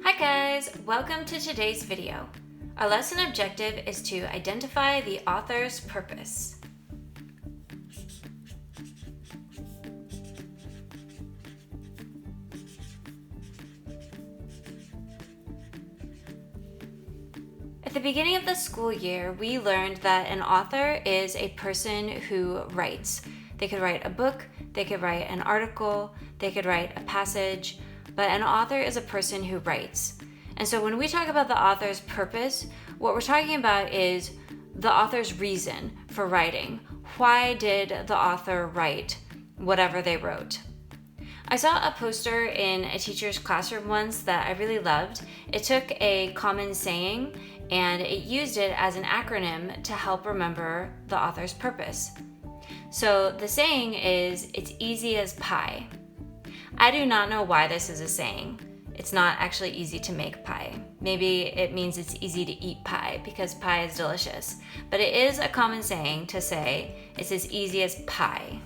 Hi guys, welcome to today's video. Our lesson objective is to identify the author's purpose. At the beginning of the school year, we learned that an author is a person who writes. They could write a book, they could write an article, they could write a passage, but an author is a person who writes. And so when we talk about the author's purpose, what we're talking about is the author's reason for writing. Why did the author write whatever they wrote? I saw a poster in a teacher's classroom once that I really loved. It took a common saying and it used it as an acronym to help remember the author's purpose. So the saying is, "It's easy as pie." I do not know why this is a saying. It's not actually easy to make pie. Maybe it means it's easy to eat pie because pie is delicious. But it is a common saying to say, it's as easy as pie.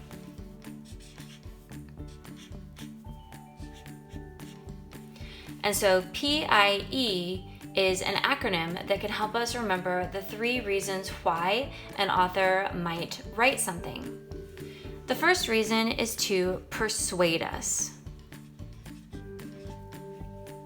And so PIE is an acronym that can help us remember the 3 reasons why an author might write something. The first reason is to persuade us.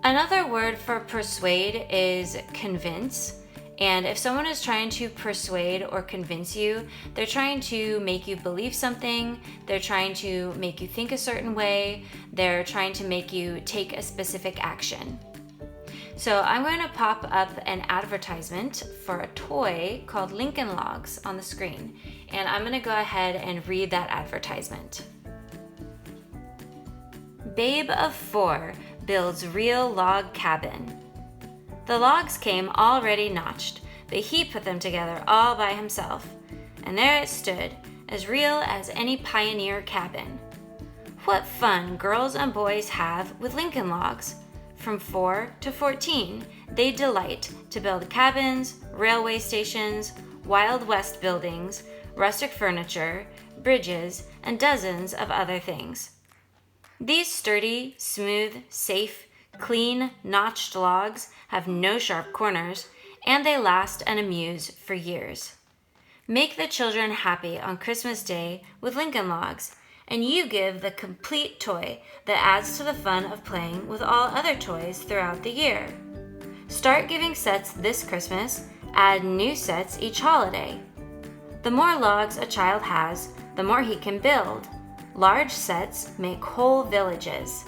Another word for persuade is convince. And if someone is trying to persuade or convince you, they're trying to make you believe something, they're trying to make you think a certain way, they're trying to make you take a specific action. So I'm going to pop up an advertisement for a toy called Lincoln Logs on the screen. And I'm going to go ahead and read that advertisement. Babe of 4 builds real log cabin. The logs came already notched, but he put them together all by himself. And there it stood, as real as any pioneer cabin. What fun girls and boys have with Lincoln Logs. From 4 to 14, they delight to build cabins, railway stations, Wild West buildings, rustic furniture, bridges, and dozens of other things. These sturdy, smooth, safe, clean, notched logs have no sharp corners, and they last and amuse for years. Make the children happy on Christmas Day with Lincoln Logs, and you give the complete toy that adds to the fun of playing with all other toys throughout the year. Start giving sets this Christmas, add new sets each holiday. The more logs a child has, the more he can build. Large sets make whole villages.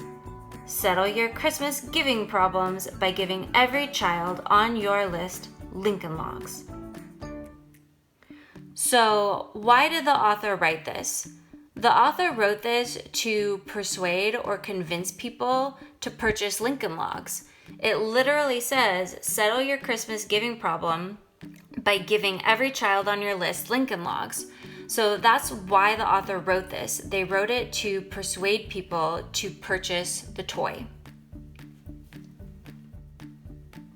Settle your Christmas giving problems by giving every child on your list Lincoln Logs. So, why did the author write this? The author wrote this to persuade or convince people to purchase Lincoln Logs. It literally says, settle your Christmas giving problem by giving every child on your list Lincoln Logs. So that's why the author wrote this. They wrote it to persuade people to purchase the toy.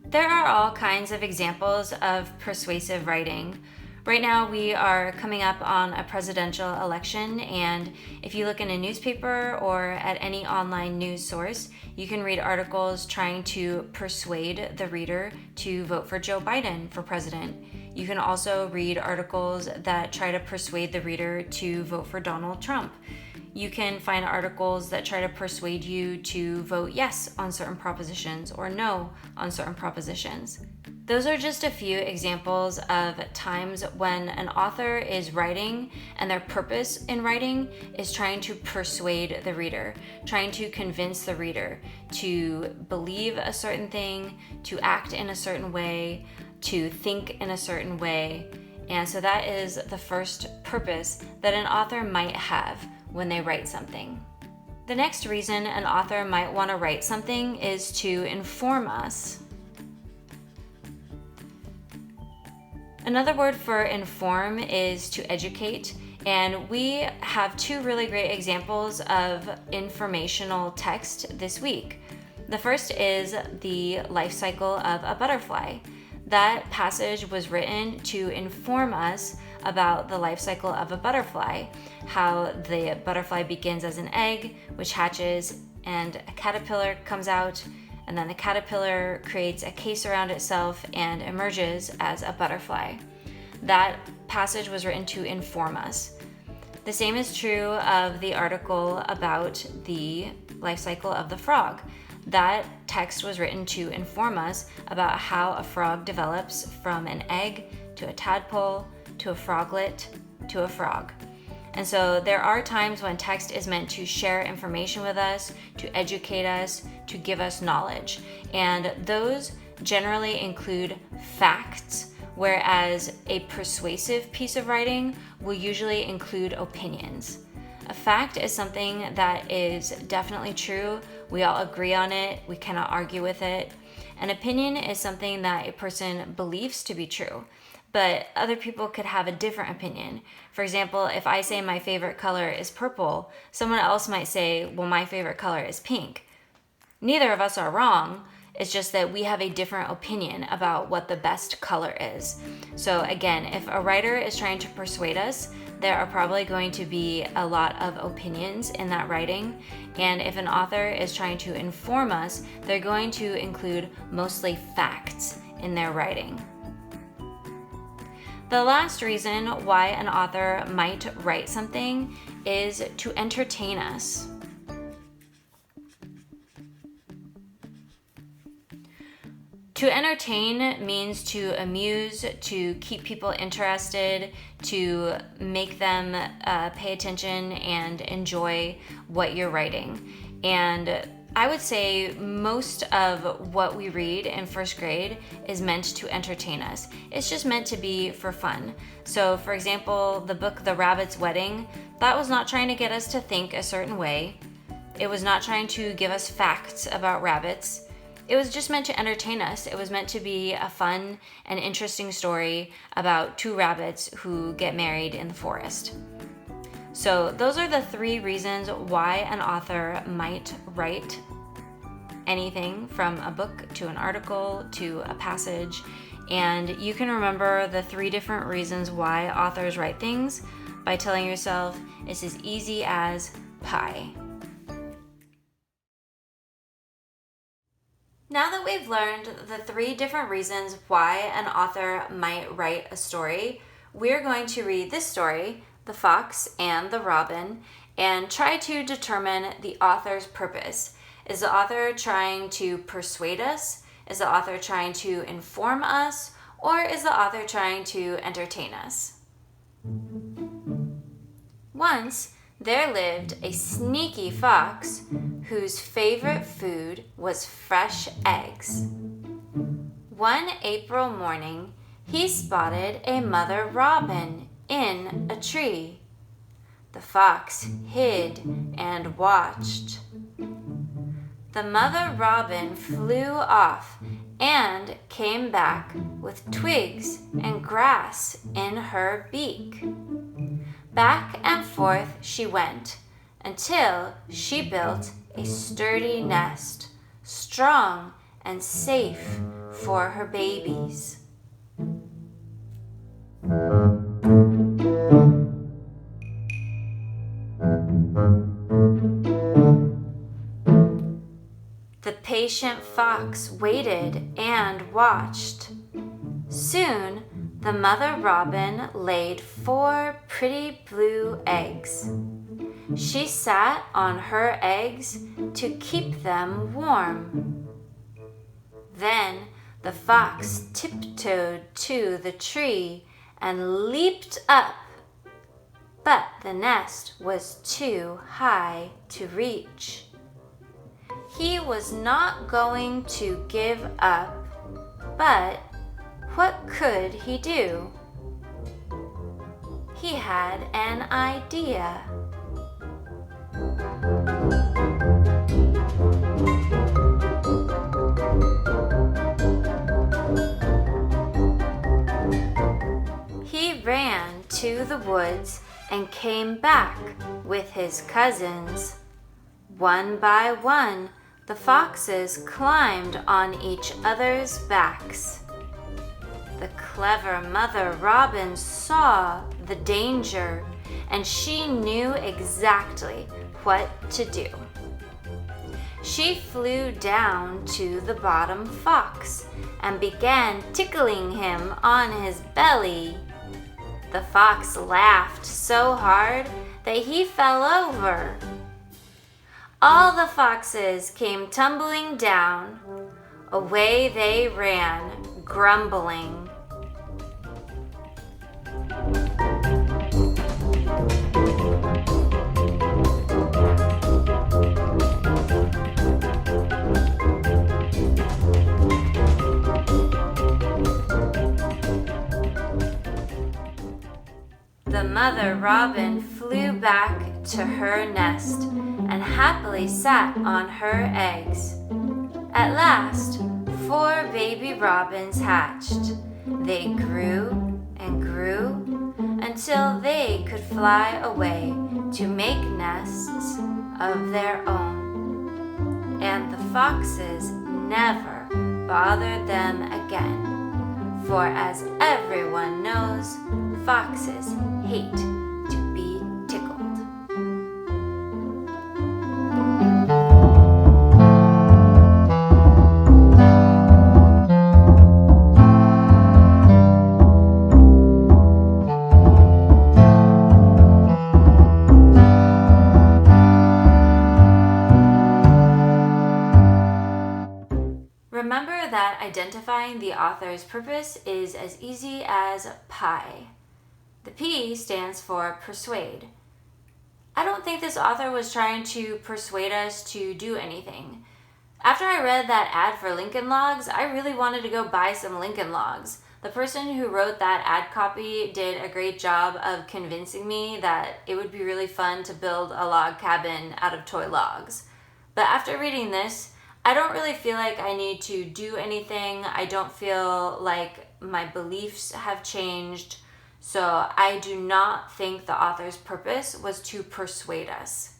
There are all kinds of examples of persuasive writing. Right now we are coming up on a presidential election, and if you look in a newspaper or at any online news source, you can read articles trying to persuade the reader to vote for Joe Biden for president. You can also read articles that try to persuade the reader to vote for Donald Trump. You can find articles that try to persuade you to vote yes on certain propositions or no on certain propositions. Those are just a few examples of times when an author is writing and their purpose in writing is trying to persuade the reader, trying to convince the reader to believe a certain thing, to act in a certain way, to think in a certain way. And so that is the first purpose that an author might have when they write something. The next reason an author might want to write something is to inform us. Another word for inform is to educate, and we have 2 really great examples of informational text this week. The first is the life cycle of a butterfly. That passage was written to inform us about the life cycle of a butterfly, how the butterfly begins as an egg, which hatches, and a caterpillar comes out, and then the caterpillar creates a case around itself and emerges as a butterfly. That passage was written to inform us. The same is true of the article about the life cycle of the frog. That text was written to inform us about how a frog develops from an egg to a tadpole to a froglet to a frog. And so there are times when text is meant to share information with us, to educate us, to give us knowledge. And those generally include facts, whereas a persuasive piece of writing will usually include opinions. A fact is something that is definitely true. We all agree on it. We cannot argue with it. An opinion is something that a person believes to be true, but other people could have a different opinion. For example, if I say my favorite color is purple, someone else might say, well, my favorite color is pink. Neither of us are wrong. It's just that we have a different opinion about what the best color is. So again, if a writer is trying to persuade us, there are probably going to be a lot of opinions in that writing. And if an author is trying to inform us, they're going to include mostly facts in their writing. The last reason why an author might write something is to entertain us. To entertain means to amuse, to keep people interested, to make them pay attention and enjoy what you're writing. And I would say most of what we read in first grade is meant to entertain us. It's just meant to be for fun. So for example, the book The Rabbit's Wedding, that was not trying to get us to think a certain way. It was not trying to give us facts about rabbits. It was just meant to entertain us. It was meant to be a fun and interesting story about two rabbits who get married in the forest. So those are the 3 reasons why an author might write anything from a book to an article to a passage. And you can remember the 3 different reasons why authors write things by telling yourself it's as easy as pie. Now that we've learned the 3 different reasons why an author might write a story, we're going to read this story, The Fox and the Robin, and try to determine the author's purpose. Is the author trying to persuade us? Is the author trying to inform us? Or is the author trying to entertain us? Once, there lived a sneaky fox whose favorite food was fresh eggs. One April morning, he spotted a mother robin in a tree. The fox hid and watched. The mother robin flew off and came back with twigs and grass in her beak. Back and forth she went until she built a sturdy nest, strong and safe for her babies. The patient fox waited and watched. Soon, the mother robin laid 4 pretty blue eggs. She sat on her eggs to keep them warm. Then the fox tiptoed to the tree and leaped up, but the nest was too high to reach. He was not going to give up, but what could he do? He had an idea. He ran to the woods and came back with his cousins. One by one, the foxes climbed on each other's backs. The clever mother robin saw the danger, and she knew exactly what to do. she flew down to the bottom fox and began tickling him on his belly. The fox laughed so hard that he fell over. All the foxes came tumbling down. Away they ran, grumbling. The mother robin flew back to her nest and happily sat on her eggs. At last, 4 baby robins hatched. They grew and grew until they could fly away to make nests of their own. And the foxes never bothered them again, for as everyone knows, foxes hate to be tickled. Remember that identifying the author's purpose is as easy as pie. The P stands for persuade. I don't think this author was trying to persuade us to do anything. After I read that ad for Lincoln Logs, I really wanted to go buy some Lincoln Logs. The person who wrote that ad copy did a great job of convincing me that it would be really fun to build a log cabin out of toy logs. But after reading this, I don't really feel like I need to do anything. I don't feel like my beliefs have changed. So I do not think the author's purpose was to persuade us.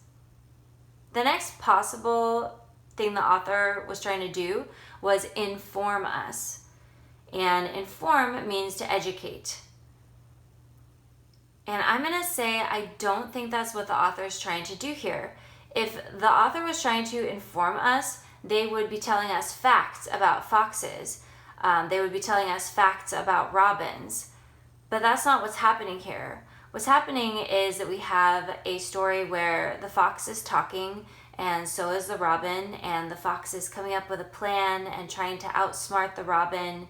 The next possible thing the author was trying to do was inform us. And inform means to educate. And I'm going to say I don't think that's what the author is trying to do here. If the author was trying to inform us, they would be telling us facts about foxes. They would be telling us facts about robins. But that's not what's happening here. What's happening is that we have a story where the fox is talking and so is the robin, and the fox is coming up with a plan and trying to outsmart the robin,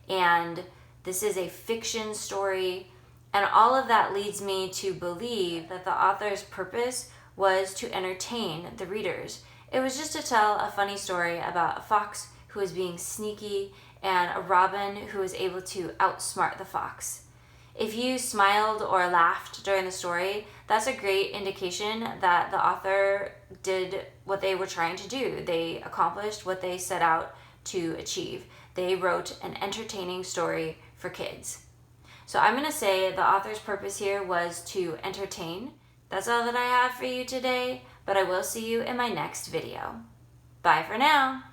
and this is a fiction story, and all of that leads me to believe that the author's purpose was to entertain the readers. It was just to tell a funny story about a fox who was being sneaky and a robin who was able to outsmart the fox. If you smiled or laughed during the story, that's a great indication that the author did what they were trying to do. They accomplished what they set out to achieve. They wrote an entertaining story for kids. So I'm going to say the author's purpose here was to entertain. That's all that I have for you today, but I will see you in my next video. Bye for now.